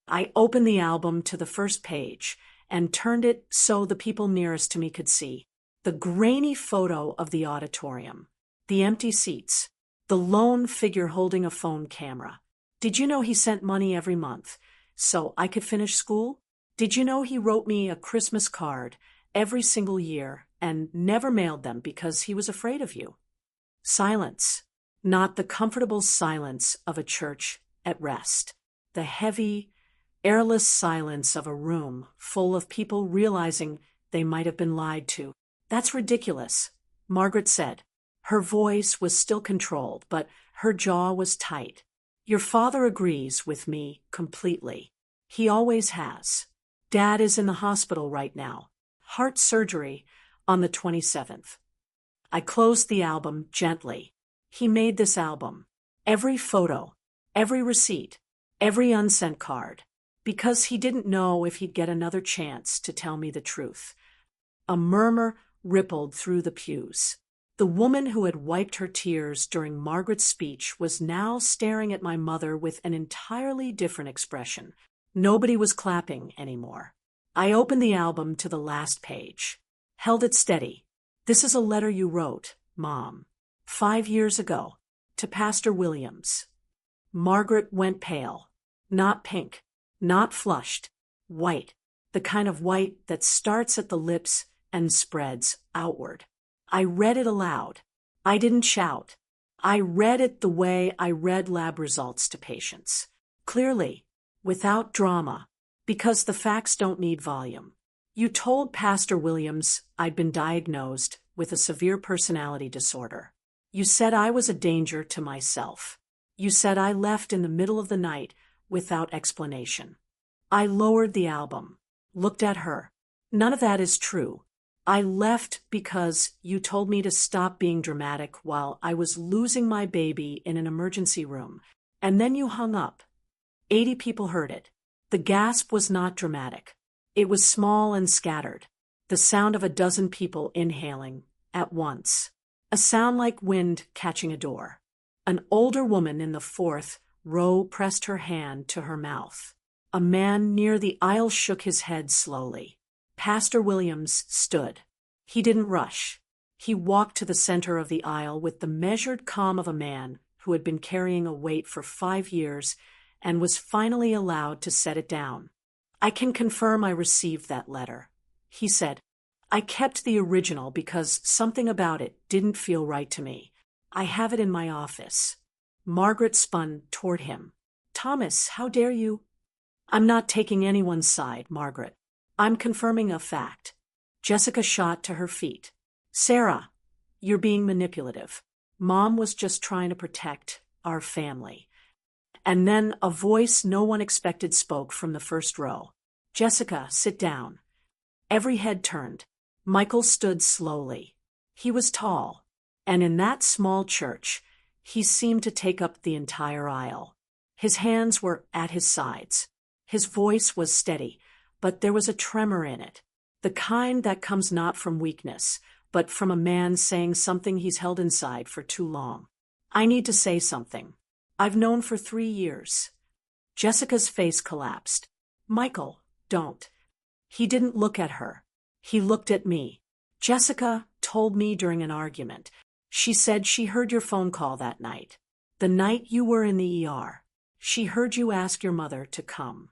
I opened the album to the first page and turned it so the people nearest to me could see. The grainy photo of the auditorium, the empty seats, the lone figure holding a phone camera. "Did you know he sent money every month so I could finish school? Did you know he wrote me a Christmas card every single year and never mailed them because he was afraid of you?" Silence. Not the comfortable silence of a church at rest. The heavy, airless silence of a room full of people realizing they might have been lied to. "That's ridiculous," Margaret said. Her voice was still controlled, but her jaw was tight. "Your father agrees with me completely. He always has. Dad is in the hospital right now. Heart surgery on the 27th. I closed the album gently. He made this album. Every photo, every receipt, every unsent card. Because he didn't know if he'd get another chance to tell me the truth." A murmur rippled through the pews. The woman who had wiped her tears during Margaret's speech was now staring at my mother with an entirely different expression. Nobody was clapping anymore. I opened the album to the last page, held it steady. "This is a letter you wrote, Mom, 5 years ago, to Pastor Williams." Margaret went pale. Not pink, not flushed, white, the kind of white that starts at the lips and spreads outward. I read it aloud. I didn't shout. I read it the way I read lab results to patients. Clearly, without drama, because the facts don't need volume. "You told Pastor Williams I'd been diagnosed with a severe personality disorder. You said I was a danger to myself. You said I left in the middle of the night without explanation." I lowered the album, looked at her. "None of that is true. I left because you told me to stop being dramatic while I was losing my baby in an emergency room, and then you hung up." 80 people heard it. The gasp was not dramatic. It was small and scattered, the sound of a dozen people inhaling at once. A sound like wind catching a door. An older woman in the 4th row pressed her hand to her mouth. A man near the aisle shook his head slowly. Pastor Williams stood. He didn't rush. He walked to the center of the aisle with the measured calm of a man who had been carrying a weight for 5 years and was finally allowed to set it down. "I can confirm I received that letter," he said. "I kept the original because something about it didn't feel right to me. I have it in my office." Margaret spun toward him. "Thomas, how dare you?" I'm not taking anyone's side, Margaret. I'm confirming a fact. Jessica shot to her feet. Sarah, you're being manipulative. Mom was just trying to protect our family. And then a voice no one expected spoke from the first row. Jessica, sit down. Every head turned. Michael stood slowly. He was tall, and in that small church, he seemed to take up the entire aisle. His hands were at his sides. His voice was steady, but there was a tremor in it, the kind that comes not from weakness, but from a man saying something he's held inside for too long. I need to say something. I've known for 3 years. Jessica's face collapsed. Michael, don't. He didn't look at her. He looked at me. Jessica told me during an argument. She said she heard your phone call that night. The night you were in the ER. She heard you ask your mother to come.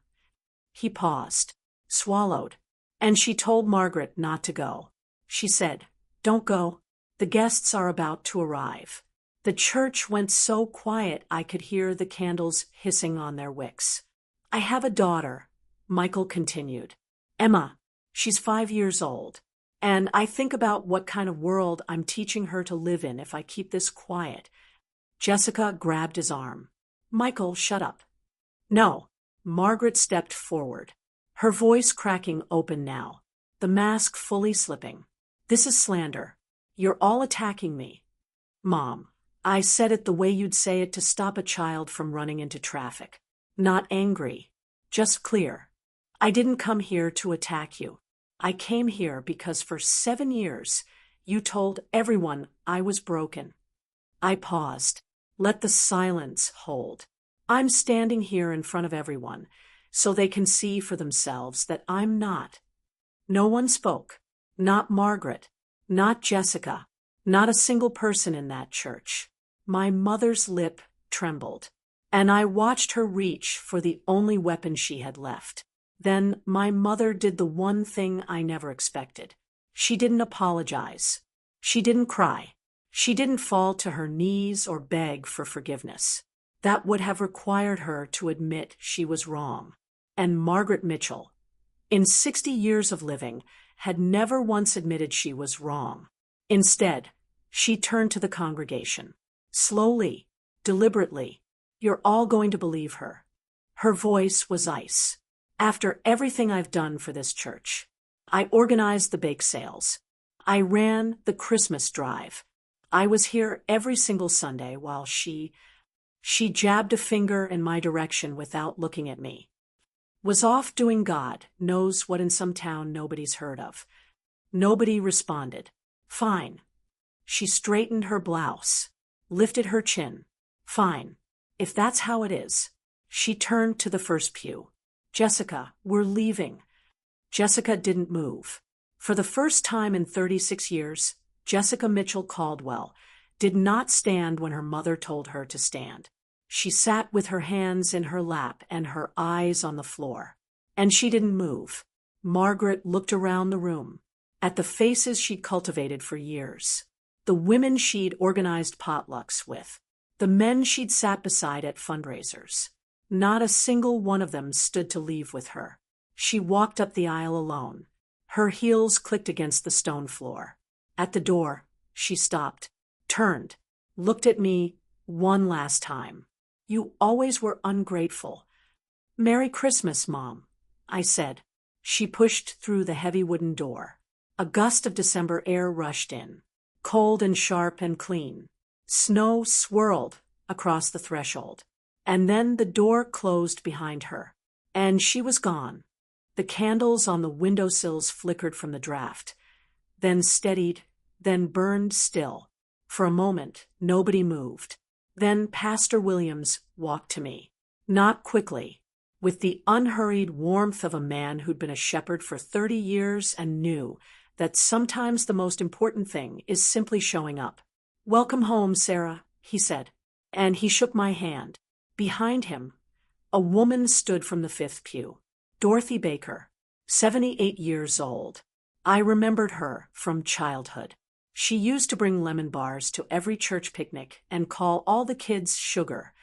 He paused, swallowed, and she told Margaret not to go. She said, don't go. The guests are about to arrive. The church went so quiet I could hear the candles hissing on their wicks. I have a daughter, Michael continued. Emma, she's 5 years old. And I think about what kind of world I'm teaching her to live in if I keep this quiet. Jessica grabbed his arm. Michael, shut up. No. Margaret stepped forward, her voice cracking open now, the mask fully slipping. This is slander. You're all attacking me. Mom, I said it the way you'd say it to stop a child from running into traffic. Not angry, just clear. I didn't come here to attack you. I came here because for 7 years you told everyone I was broken. I paused, let the silence hold. I'm standing here in front of everyone, so they can see for themselves that I'm not. No one spoke. Not Margaret. Not Jessica. Not a single person in that church. My mother's lip trembled, and I watched her reach for the only weapon she had left. Then my mother did the one thing I never expected. She didn't apologize. She didn't cry. She didn't fall to her knees or beg for forgiveness. That would have required her to admit she was wrong. And Margaret Mitchell, in 60 years of living, had never once admitted she was wrong. Instead, she turned to the congregation. Slowly, deliberately, you're all going to believe her. Her voice was ice. After everything I've done for this church, I organized the bake sales. I ran the Christmas drive. I was here every single Sunday while she jabbed a finger in my direction without looking at me. Was off doing God knows what in some town nobody's heard of. Nobody responded. Fine. She straightened her blouse, lifted her chin. Fine. If that's how it is. She turned to the first pew. Jessica, we're leaving. Jessica didn't move. For the first time in 36 years, Jessica Mitchell Caldwell did not stand when her mother told her to stand. She sat with her hands in her lap and her eyes on the floor. And she didn't move. Margaret looked around the room, at the faces she'd cultivated for years, the women she'd organized potlucks with, the men she'd sat beside at fundraisers. Not a single one of them stood to leave with her. She walked up the aisle alone. Her heels clicked against the stone floor. At the door, she stopped, turned, looked at me one last time. You always were ungrateful. Merry Christmas, Mom, I said. She pushed through the heavy wooden door. A gust of December air rushed in, cold and sharp and clean. Snow swirled across the threshold. And then the door closed behind her, and she was gone. The candles on the windowsills flickered from the draft, then steadied, then burned still. For a moment, nobody moved. Then Pastor Williams walked to me. Not quickly, with the unhurried warmth of a man who'd been a shepherd for 30 years and knew that sometimes the most important thing is simply showing up. Welcome home, Sarah, he said, and he shook my hand. Behind him, a woman stood from the fifth pew. Dorothy Baker, 78 years old. I remembered her from childhood. She used to bring lemon bars to every church picnic and call all the kids sugar.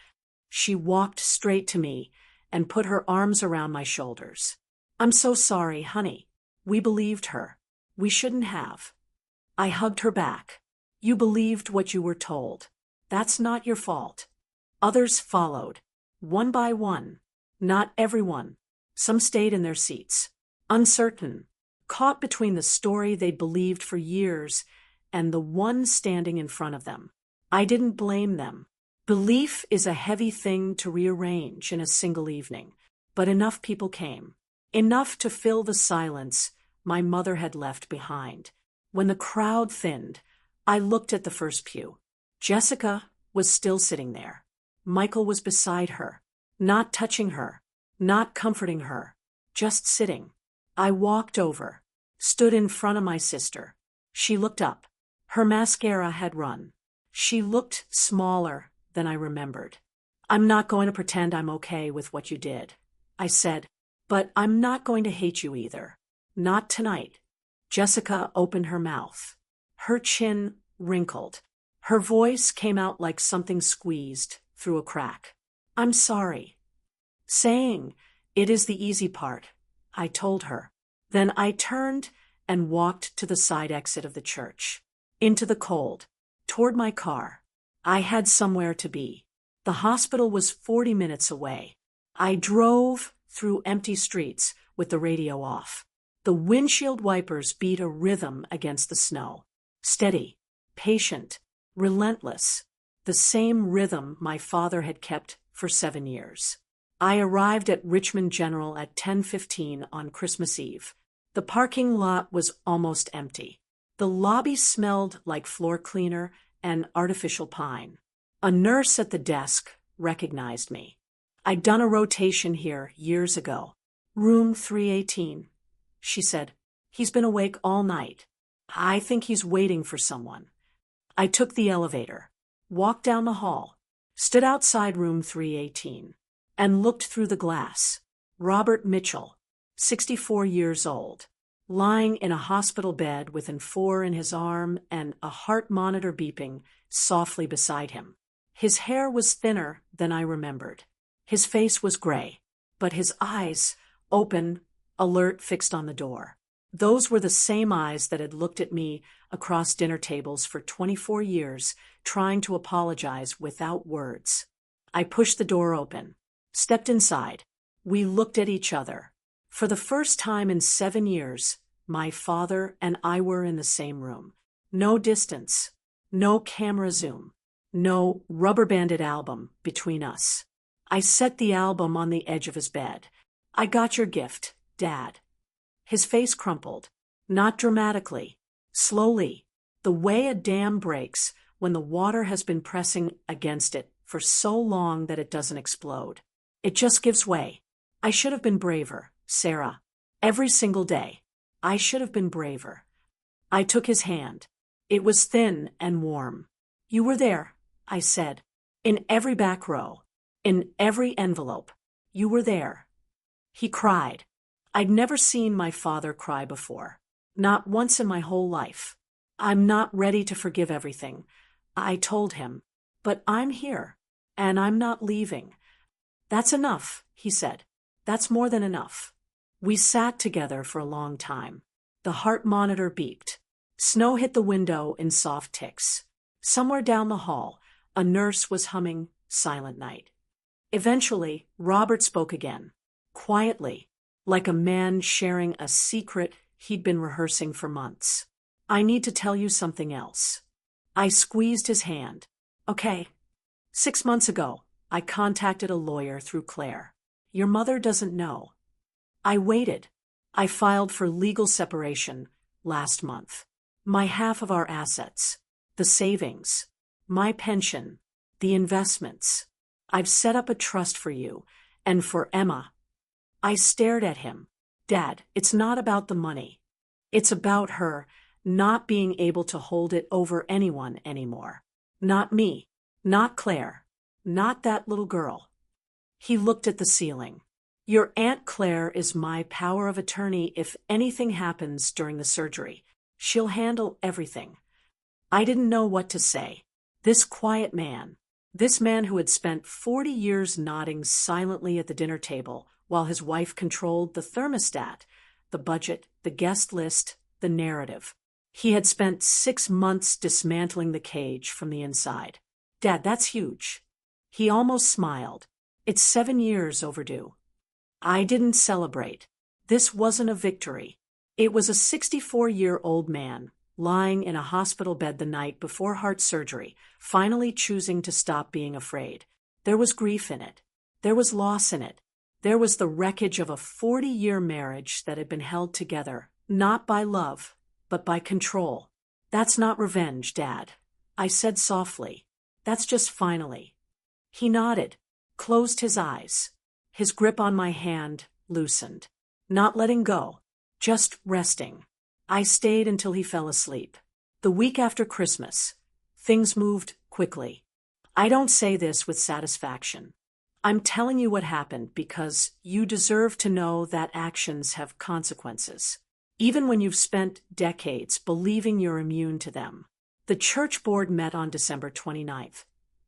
She walked straight to me, and put her arms around my shoulders. "I'm so sorry, honey. We believed her. We shouldn't have." I hugged her back. "You believed what you were told. That's not your fault." Others followed, one by one. Not everyone. Some stayed in their seats, uncertain, caught between the story they'd believed for years and the one standing in front of them. I didn't blame them. Belief is a heavy thing to rearrange in a single evening, but enough people came. Enough to fill the silence my mother had left behind. When the crowd thinned, I looked at the first pew. Jessica was still sitting there. Michael was beside her, not touching her, not comforting her, just sitting. I walked over, stood in front of my sister. She looked up. Her mascara had run. She looked smaller than I remembered. "I'm not going to pretend I'm okay with what you did," I said, "but I'm not going to hate you either. Not tonight." Jessica opened her mouth. Her chin wrinkled. Her voice came out like something squeezed through a crack. "I'm sorry." Saying it is the easy part, I told her. Then I turned and walked to the side exit of the church, into the cold, toward my car. I had somewhere to be. The hospital was 40 minutes away. I drove through empty streets with the radio off. The windshield wipers beat a rhythm against the snow. Steady, patient, relentless. The same rhythm my father had kept for 7 years. I arrived at Richmond General at 10:15 on Christmas Eve. The parking lot was almost empty. The lobby smelled like floor cleaner and artificial pine. A nurse at the desk recognized me. "I'd done a rotation here years ago. Room 318, she said. "He's been awake all night. I think he's waiting for someone." I took the elevator, walked down the hall, stood outside room 318, and looked through the glass. Robert Mitchell, 64 years old, lying in a hospital bed with an 4 in his arm and a heart monitor beeping softly beside him. His hair was thinner than I remembered. His face was gray, but his eyes, open, alert, fixed on the door. Those were the same eyes that had looked at me across dinner tables for 24 years, trying to apologize without words. I pushed the door open, stepped inside. We looked at each other. For the first time in 7 years, my father and I were in the same room. No distance, no camera zoom, no rubber-banded album between us. I set the album on the edge of his bed. "I got your gift, Dad." His face crumpled, not dramatically, slowly, the way a dam breaks when the water has been pressing against it for so long that it doesn't explode. It just gives way. I should have been braver, Sarah. Every single day. I should have been braver. I took his hand. It was thin and warm. "You were there," I said. "In every back row. In every envelope. You were there." He cried. I'd never seen my father cry before. Not once in my whole life. "I'm not ready to forgive everything," I told him. "But I'm here. And I'm not leaving." "That's enough," he said. "That's more than enough." We sat together for a long time. The heart monitor beeped. Snow hit the window in soft ticks. Somewhere down the hall, a nurse was humming Silent Night. Eventually, Robert spoke again, quietly, like a man sharing a secret he'd been rehearsing for months. "I need to tell you something else." I squeezed his hand. "Okay. 6 months ago, I contacted a lawyer through Claire. Your mother doesn't know. I waited. I filed for legal separation last month. My half of our assets, the savings, my pension, the investments. I've set up a trust for you and for Emma." I stared at him. "Dad, it's not about the money. It's about her not being able to hold it over anyone anymore. Not me, not Claire, not that little girl." He looked at the ceiling. "Your Aunt Claire is my power of attorney if anything happens during the surgery. She'll handle everything." I didn't know what to say. This quiet man, This man who had spent 40 years nodding silently at the dinner table while his wife controlled the thermostat, the budget, the guest list, the narrative. He had spent 6 months dismantling the cage from the inside. Dad, that's huge. He almost smiled. It's 7 years overdue. I didn't celebrate. This wasn't a victory. It was a 64-year-old man, lying in a hospital bed the night before heart surgery, finally choosing to stop being afraid. There was grief in it. There was loss in it. There was the wreckage of a 40-year marriage that had been held together, not by love, but by control. That's not revenge, Dad, I said softly. That's just finally. He nodded, closed his eyes. His grip on my hand loosened. Not letting go, just resting. I stayed until he fell asleep. The week after Christmas, things moved quickly. I don't say this with satisfaction. I'm telling you what happened because you deserve to know that actions have consequences, even when you've spent decades believing you're immune to them. The church board met on December 29th.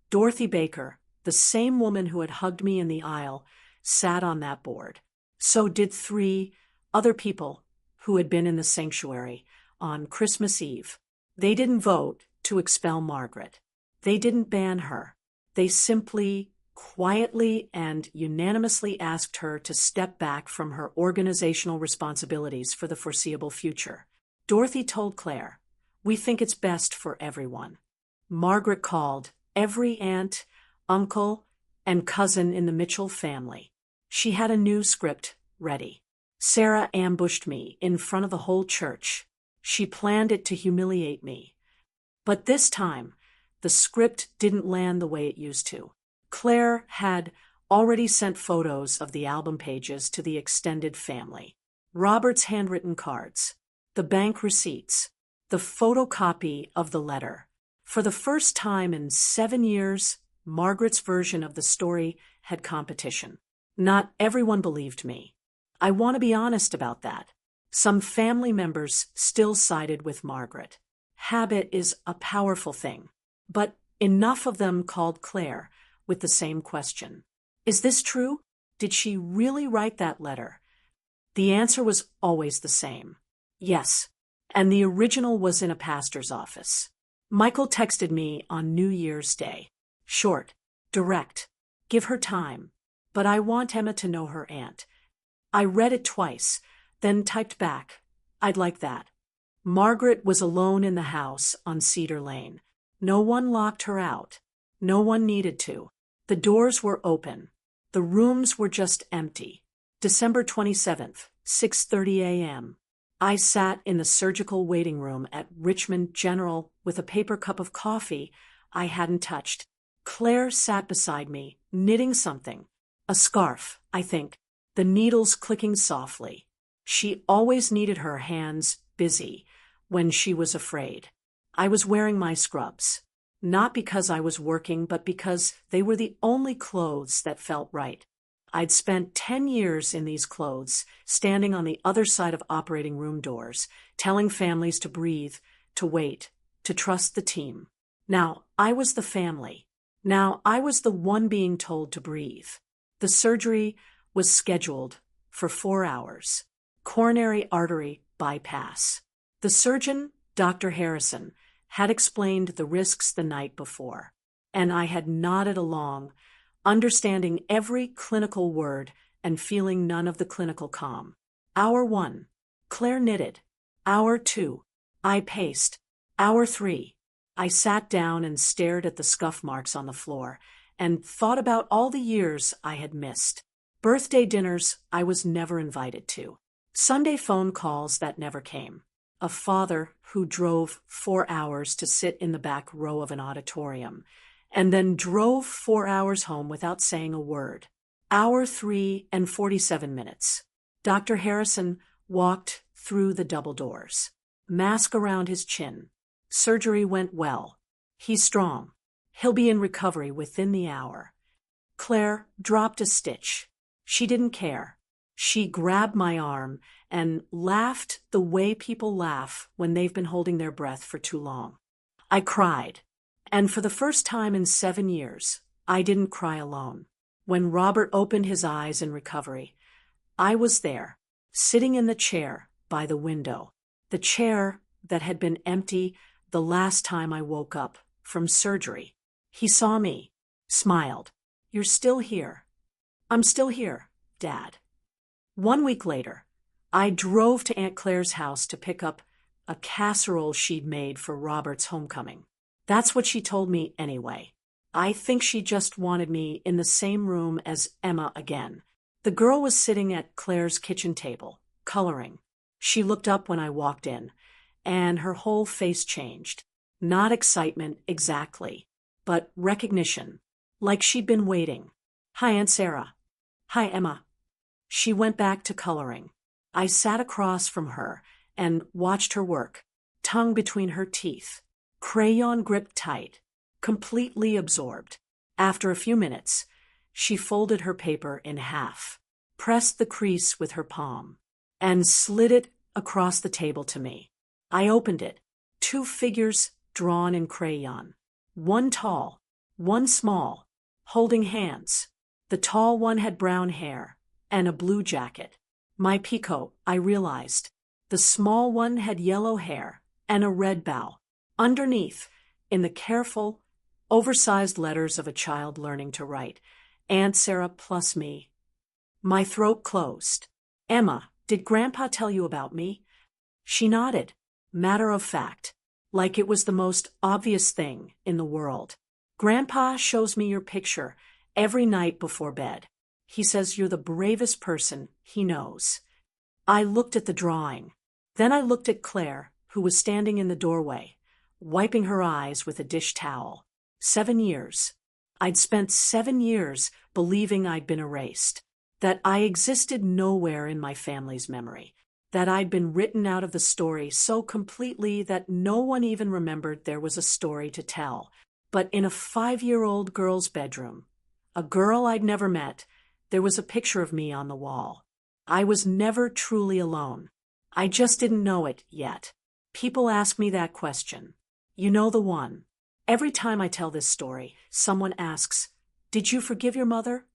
Dorothy Baker, the same woman who had hugged me in the aisle, sat on that board. So did 3 other people who had been in the sanctuary on Christmas Eve. They didn't vote to expel Margaret. They didn't ban her. They simply, quietly and unanimously asked her to step back from her organizational responsibilities for the foreseeable future. Dorothy told Claire, "We think it's best for everyone." Margaret called every aunt, uncle, and cousin in the Mitchell family. She had a new script ready. Sarah ambushed me in front of the whole church. She planned it to humiliate me. But this time, the script didn't land the way it used to. Claire had already sent photos of the album pages to the extended family. Robert's handwritten cards, the bank receipts, the photocopy of the letter. For the first time in 7 years, Margaret's version of the story had competition. Not everyone believed me. I want to be honest about that. Some family members still sided with Margaret. Habit is a powerful thing, but enough of them called Claire with the same question. Is this true? Did she really write that letter? The answer was always the same. Yes, and the original was in a pastor's office. Michael texted me on New Year's Day. Short, direct, give her time, but I want Emma to know her aunt. I read it twice, then typed back, I'd like that. Margaret was alone in the house on Cedar Lane. No one locked her out. No one needed to. The doors were open. The rooms were just empty. December 27th, 6:30 a.m. I sat in the surgical waiting room at Richmond General with a paper cup of coffee I hadn't touched. Claire sat beside me, knitting something. A scarf, I think. The needles clicking softly. She always needed her hands busy when she was afraid. I was wearing my scrubs, not because I was working, but because they were the only clothes that felt right. I'd spent 10 years in these clothes, standing on the other side of operating room doors, telling families to breathe, to wait, to trust the team. Now I was the family. Now I was the one being told to breathe. The surgery was scheduled for 4 hours. Coronary artery bypass. The surgeon, Dr. Harrison, had explained the risks the night before, and I had nodded along, understanding every clinical word and feeling none of the clinical calm. Hour 1, Claire knitted. Hour 2, I paced. Hour 3, I sat down and stared at the scuff marks on the floor and thought about all the years I had missed. Birthday dinners I was never invited to. Sunday phone calls that never came. A father who drove 4 hours to sit in the back row of an auditorium, and then drove 4 hours home without saying a word. Hour 3 and 47 minutes. Dr. Harrison walked through the double doors. Mask around his chin. Surgery went well. He's strong. He'll be in recovery within the hour. Claire dropped a stitch. She didn't care. She grabbed my arm and laughed the way people laugh when they've been holding their breath for too long. I cried, And for the first time in 7 years, I didn't cry alone. When Robert opened his eyes in recovery, I was there, sitting in the chair by the window, the chair that had been empty the last time I woke up from surgery. He saw me, smiled. "You're still here." "I'm still here, Dad." 1 week later, I drove to Aunt Claire's house to pick up a casserole she'd made for Robert's homecoming. That's what she told me anyway. I think she just wanted me in the same room as Emma again. The girl was sitting at Claire's kitchen table, coloring. She looked up when I walked in, and her whole face changed. Not excitement exactly, but recognition, like she'd been waiting. "Hi, Aunt Sarah." "Hi, Emma." She went back to coloring. I sat across from her and watched her work, tongue between her teeth, crayon gripped tight, completely absorbed. After a few minutes, she folded her paper in half, pressed the crease with her palm, and slid it across the table to me. I opened it. 2 figures drawn in crayon. One tall, one small, holding hands. The tall one had brown hair and a blue jacket. My peacoat, I realized. The small one had yellow hair and a red bow. Underneath, in the careful, oversized letters of a child learning to write, "Aunt Sarah plus me." My throat closed. "Emma, did Grandpa tell you about me?" She nodded, matter of fact, like it was the most obvious thing in the world. "Grandpa shows me your picture every night before bed. He says you're the bravest person he knows." I looked at the drawing. Then I looked at Claire, who was standing in the doorway, wiping her eyes with a dish towel. 7 years. I'd spent 7 years believing I'd been erased, that I existed nowhere in my family's memory, that I'd been written out of the story so completely that no one even remembered there was a story to tell. But in a 5-year-old girl's bedroom, a girl I'd never met, there was a picture of me on the wall. I was never truly alone. I just didn't know it yet. People ask me that question. You know the one. Every time I tell this story, someone asks, "Did you forgive your mother?"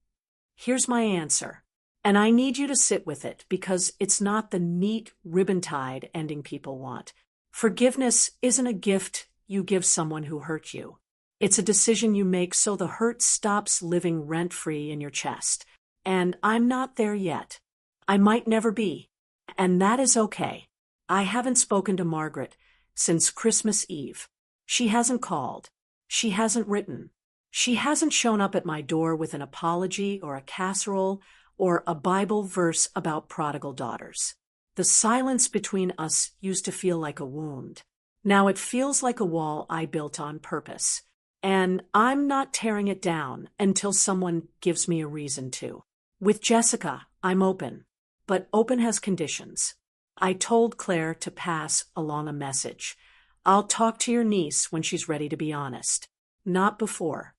Here's my answer. And I need you to sit with it because it's not the neat, ribbon-tied ending people want. Forgiveness isn't a gift you give someone who hurt you. It's a decision you make so the hurt stops living rent-free in your chest. And I'm not there yet. I might never be. And that is okay. I haven't spoken to Margaret since Christmas Eve. She hasn't called. She hasn't written. She hasn't shown up at my door with an apology or a casserole or a Bible verse about prodigal daughters. The silence between us used to feel like a wound. Now it feels like a wall I built on purpose. And I'm not tearing it down until someone gives me a reason to. With Jessica, I'm open. But open has conditions. I told Claire to pass along a message. I'll talk to your niece when she's ready to be honest. Not before.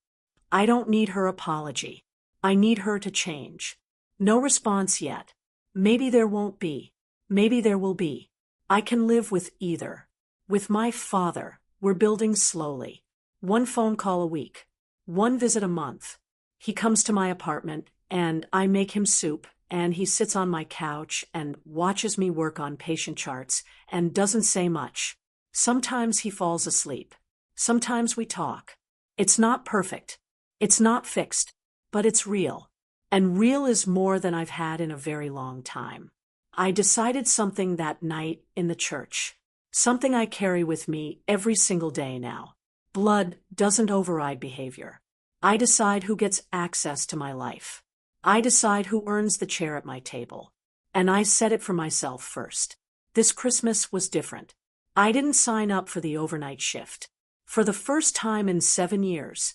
I don't need her apology. I need her to change. No response yet. Maybe there won't be. Maybe there will be. I can live with either. With my father, we're building slowly. 1 phone call a week. 1 visit a month. He comes to my apartment, and I make him soup, and he sits on my couch and watches me work on patient charts and doesn't say much. Sometimes he falls asleep. Sometimes we talk. It's not perfect. It's not fixed, but it's real. And real is more than I've had in a very long time. I decided something that night in the church. Something I carry with me every single day now. Blood doesn't override behavior. I decide who gets access to my life. I decide who earns the chair at my table. And I set it for myself first. This Christmas was different. I didn't sign up for the overnight shift. For the first time in 7 years,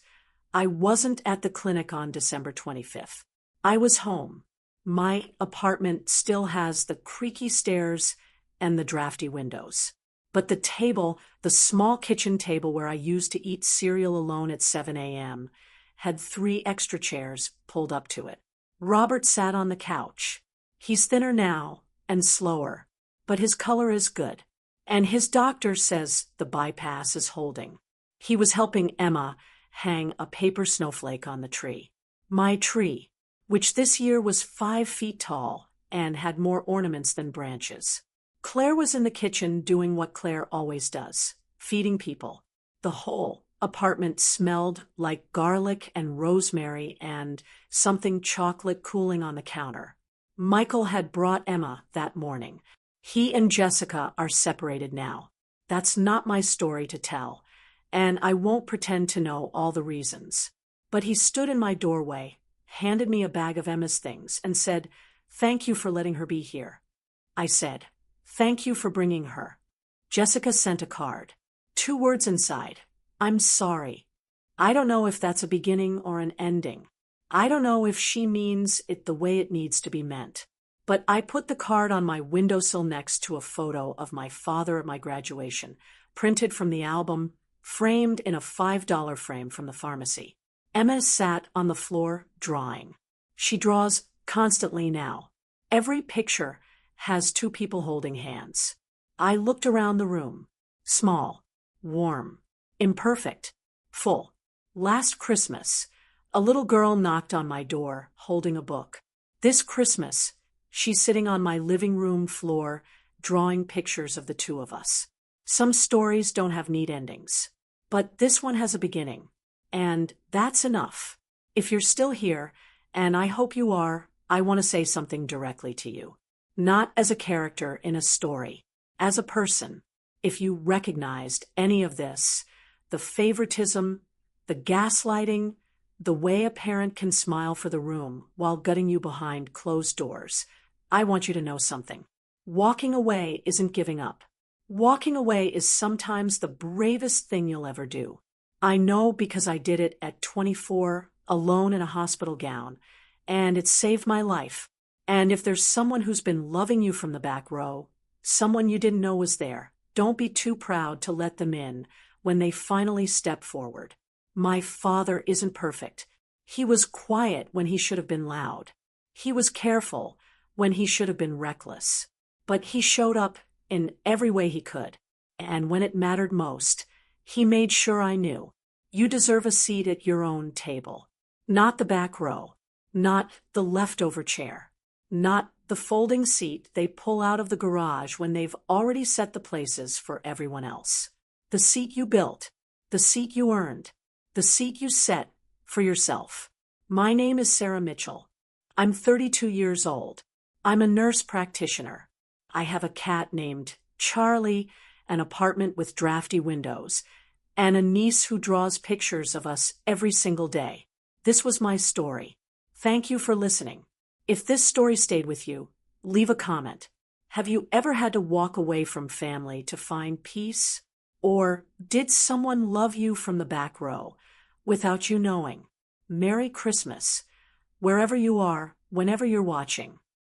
I wasn't at the clinic on December 25th. I was home. My apartment still has the creaky stairs and the drafty windows. But the table, the small kitchen table where I used to eat cereal alone at 7 a.m., had 3 extra chairs pulled up to it. Robert sat on the couch. He's thinner now and slower, but his color is good. And his doctor says the bypass is holding. He was helping Emma hang a paper snowflake on the tree. My tree, which this year was 5 feet tall and had more ornaments than branches. Claire was in the kitchen doing what Claire always does, feeding people. The whole apartment smelled like garlic and rosemary and something chocolate cooling on the counter. Michael had brought Emma that morning. He and Jessica are separated now. That's not my story to tell, and I won't pretend to know all the reasons. But he stood in my doorway, handed me a bag of Emma's things, and said, "Thank you for letting her be here." I said, "Thank you for bringing her." Jessica sent a card. 2 words inside. "I'm sorry." I don't know if that's a beginning or an ending. I don't know if she means it the way it needs to be meant. But I put the card on my windowsill next to a photo of my father at my graduation, printed from the album, framed in a $5 frame from the pharmacy. Emma sat on the floor drawing. She draws constantly now. Every picture has 2 people holding hands. I looked around the room. Small, warm, imperfect, full. Last Christmas, a little girl knocked on my door, holding a book. This Christmas, she's sitting on my living room floor, drawing pictures of the 2 of us. Some stories don't have neat endings, but this one has a beginning. And that's enough. If you're still here, and I hope you are, I want to say something directly to you. Not as a character in a story, as a person. If you recognized any of this, the favoritism, the gaslighting, the way a parent can smile for the room while gutting you behind closed doors, I want you to know something. Walking away isn't giving up. Walking away is sometimes the bravest thing you'll ever do. I know because I did it at 24, alone in a hospital gown, and it saved my life. And if there's someone who's been loving you from the back row, someone you didn't know was there, don't be too proud to let them in when they finally step forward. My father isn't perfect. He was quiet when he should have been loud. He was careful when he should have been reckless. But he showed up in every way he could. And when it mattered most, he made sure I knew. You deserve a seat at your own table. Not the back row. Not the leftover chair. Not the folding seat they pull out of the garage when they've already set the places for everyone else. The seat you built. The seat you earned. The seat you set for yourself. My name is Sarah Mitchell. I'm 32 years old. I'm a nurse practitioner. I have a cat named Charlie, an apartment with drafty windows, and a niece who draws pictures of us every single day. This was my story. Thank you for listening. If this story stayed with you, leave a comment. Have you ever had to walk away from family to find peace? Or did someone love you from the back row without you knowing? Merry Christmas, wherever you are, whenever you're watching.